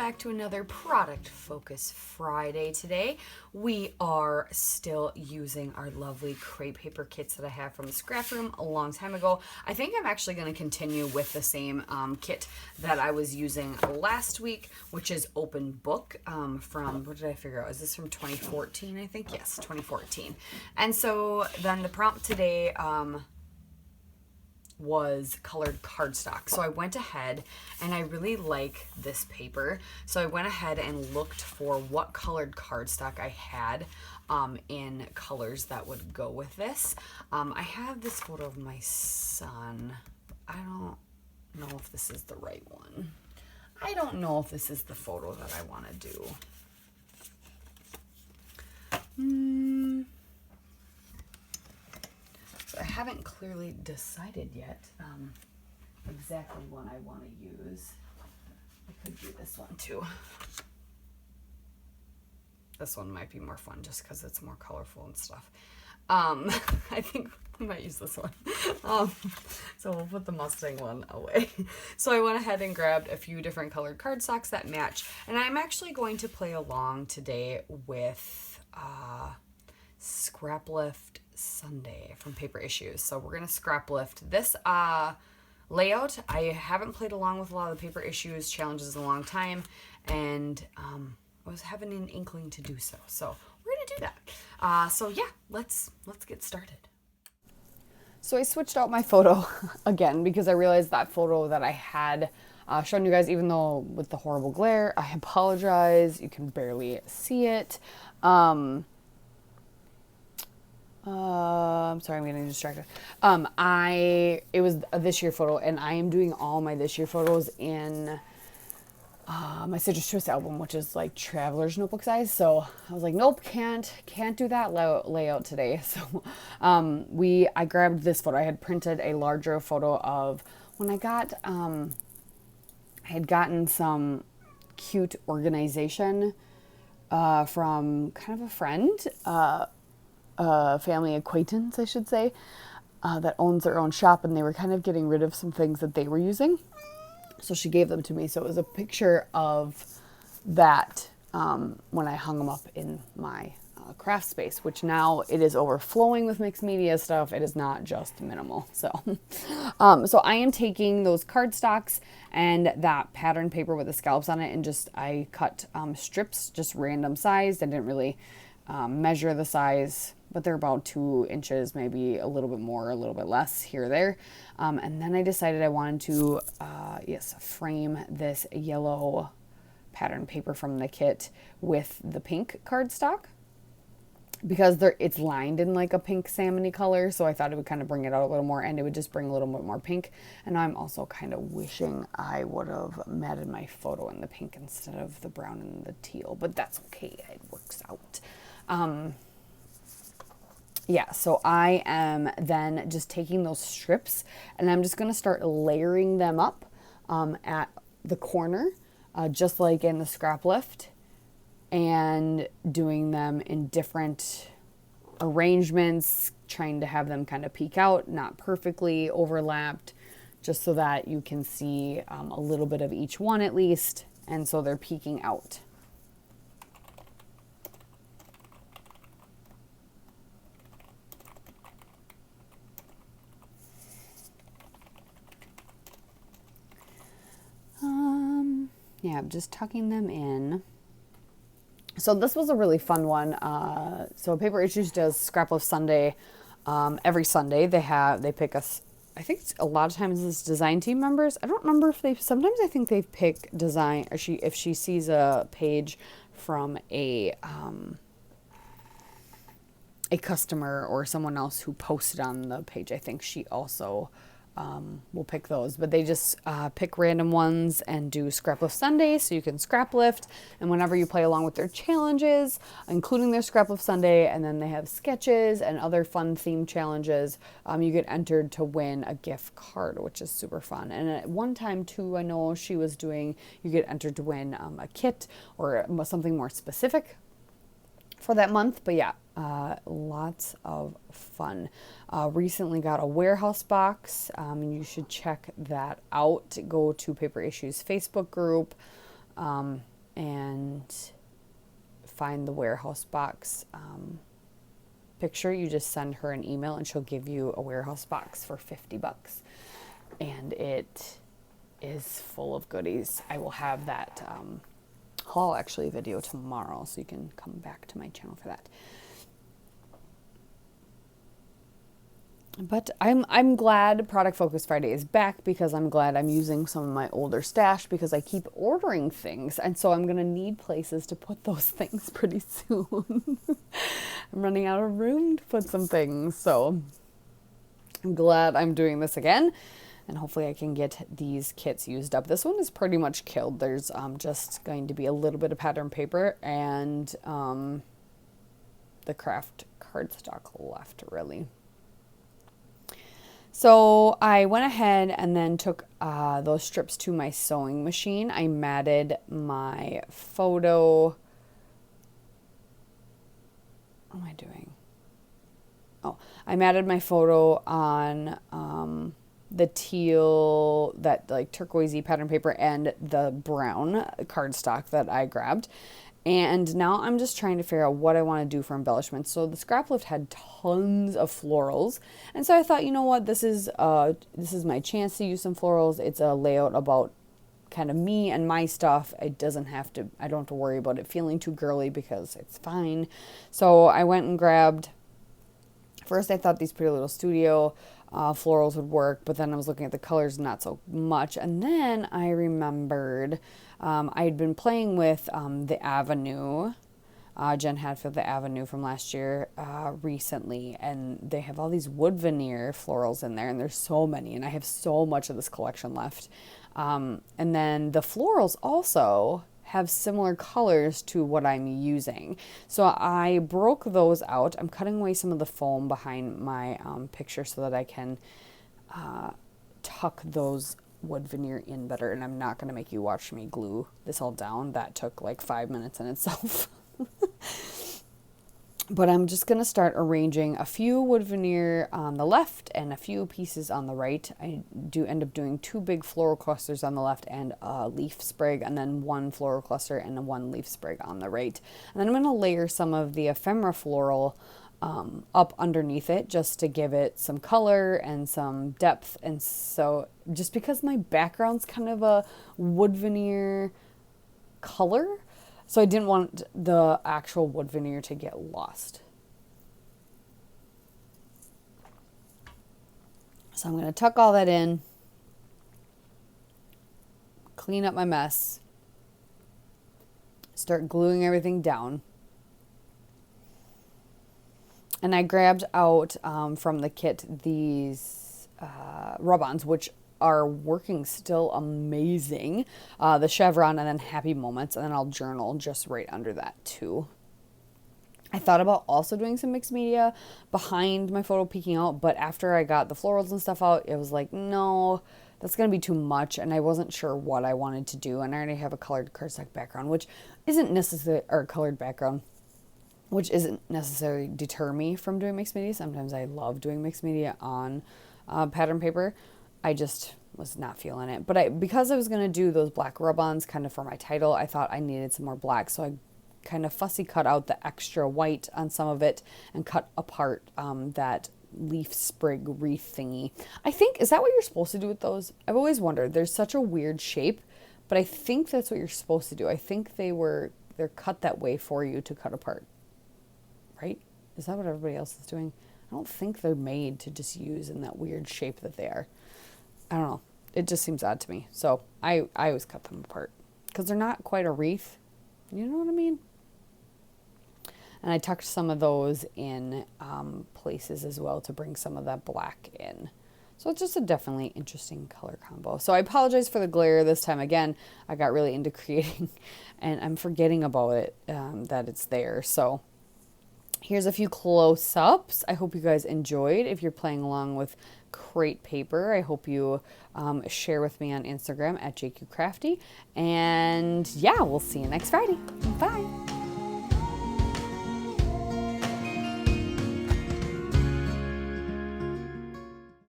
back to another Product Focus Friday today. We are still using our lovely crepe paper kits that I have from the scrap room a long time ago. I think I'm actually going to continue with the same kit that I was using last week, which is Open Book from, what did I figure out? Is this from 2014, I think? Yes, 2014. And so then the prompt today was colored cardstock. So I went ahead and I really like this paper. So I went ahead and looked for what colored cardstock I had in colors that would go with this. I have this photo of my son. I don't know if this is the right one. I don't know if this is the photo that I want to do. I haven't clearly decided yet exactly what I want to use. I could do this one too. This one might be more fun just because it's more colorful and stuff. I think I might use this one. So we'll put the Mustang one away. So I went ahead and grabbed a few different colored cardstocks that match. And I'm actually going to play along today with Scrap Lift Sunday from Paper Issues. So we're going to scrap lift this layout. I haven't played along with a lot of the Paper Issues challenges in a long time, and I was having an inkling to do so. So we're going to do that. So yeah, let's get started. So I switched out my photo again because I realized that photo that I had shown you guys, even though with the horrible glare, I apologize. You can barely see it. I'm sorry, I'm getting distracted. It was a this year photo, and I am doing all my this year photos in my Citrus Twist album, which is like traveler's notebook size. So I was like, nope, can't do that layout today. So I grabbed this photo. I had printed a larger photo of when I had gotten some cute organization from kind of a friend. Family acquaintance, I should say, that owns their own shop, and they were kind of getting rid of some things that they were using. So she gave them to me. So it was a picture of that when I hung them up in my craft space, which now it is overflowing with mixed media stuff. It is not just minimal. So, so I am taking those cardstocks and that pattern paper with the scallops on it, and I cut strips, just random sized. I didn't really measure the size, but they're about 2 inches, maybe a little bit more, a little bit less here or there. And then I decided I wanted to, frame this yellow pattern paper from the kit with the pink cardstock because it's lined in like a pink salmony color. So I thought it would kind of bring it out a little more, and it would just bring a little bit more pink. And I'm also kind of wishing I would have matted my photo in the pink instead of the brown and the teal, but that's okay. It works out. So I am then just taking those strips, and I'm just going to start layering them up at the corner, just like in the scrap lift, and doing them in different arrangements, trying to have them kind of peek out, not perfectly overlapped, just so that you can see a little bit of each one at least, and so they're peeking out. I'm just tucking them in. So this was a really fun one. So Paper Issues does Scrap Lift Sunday every Sunday. They pick us. I think a lot of times it's design team members. I don't remember if sometimes I think they pick design, or if she sees a page from a customer or someone else who posted on the page. I think she also will pick those, but they just pick random ones and do Scrap Lift Sunday, so you can scrap lift, and whenever you play along with their challenges, including their Scrap Lift Sunday, and then they have sketches and other fun theme challenges, you get entered to win a gift card, which is super fun. And at one time too, I know she was doing, you get entered to win a kit or something more specific for that month. But yeah, lots of fun. Recently got a warehouse box. You should check that out. Go to Paper Issues Facebook group. and find the warehouse box picture, you just send her an email and she'll give you a warehouse box for $50. And it is full of goodies. I will have that haul actually video tomorrow, so you can come back to my channel for that. But I'm glad Product Focus Friday is back, because I'm glad I'm using some of my older stash, because I keep ordering things, and so I'm gonna need places to put those things pretty soon. I'm running out of room to put some things, so I'm glad I'm doing this again, and hopefully I can get these kits used up. This one is pretty much killed. There's just going to be a little bit of pattern paper and the craft cardstock left, really. So I went ahead and then took those strips to my sewing machine. I matted my photo. What am I doing? Oh, I matted my photo on the teal, that like turquoisey pattern paper, and the brown cardstock that I grabbed. And now I'm just trying to figure out what I want to do for embellishments. So the scrap lift had tons of florals. And so I thought, you know what, this is my chance to use some florals. It's a layout about kind of me and my stuff. I don't have to worry about it feeling too girly, because it's fine. So I went and grabbed, first I thought these Pretty Little Studio florals would work, but then I was looking at the colors, not so much. And then I remembered I had been playing with the Avenue, Jen Hadfield, the Avenue from last year, recently, and they have all these wood veneer florals in there, and there's so many, and I have so much of this collection left. And then the florals also have similar colors to what I'm using. So I broke those out. I'm cutting away some of the foam behind my picture so that I can tuck those wood veneer in better. And I'm not going to make you watch me glue this all down. That took like 5 minutes in itself. But I'm just going to start arranging a few wood veneer on the left and a few pieces on the right. I do end up doing 2 big floral clusters on the left and a leaf sprig, and then 1 floral cluster and 1 leaf sprig on the right. And then I'm going to layer some of the ephemera floral up underneath it, just to give it some color and some depth. And so just because my background's kind of a wood veneer color, so I didn't want the actual wood veneer to get lost. So I'm going to tuck all that in, clean up my mess, start gluing everything down. And I grabbed out from the kit these rub-ons, which are working still amazing. The chevron and then happy moments, and then I'll journal just right under that too. I thought about also doing some mixed media behind my photo peeking out, but after I got the florals and stuff out, it was like, no, that's going to be too much, and I wasn't sure what I wanted to do. And I already have a colored cardstock background, which isn't necessarily, or colored background, which isn't necessarily deter me from doing mixed media. Sometimes I love doing mixed media on pattern paper. I just was not feeling it. But because I was going to do those black rub-ons kind of for my title, I thought I needed some more black. So I kind of fussy cut out the extra white on some of it and cut apart that leaf sprig wreath thingy. I think, is that what you're supposed to do with those? I've always wondered. There's such a weird shape, but I think that's what you're supposed to do. I think they're cut that way for you to cut apart. Right? Is that what everybody else is doing? I don't think they're made to just use in that weird shape that they are. I don't know. It just seems odd to me. So I always cut them apart because they're not quite a wreath. You know what I mean? And I tucked some of those in places as well to bring some of that black in. So it's just a definitely interesting color combo. So I apologize for the glare this time. Again, I got really into creating and I'm forgetting about it, that it's there. So here's a few close-ups. I hope you guys enjoyed. If you're playing along with crate paper, I hope you share with me on Instagram at JQCrafty. And yeah, we'll see you next Friday. Bye.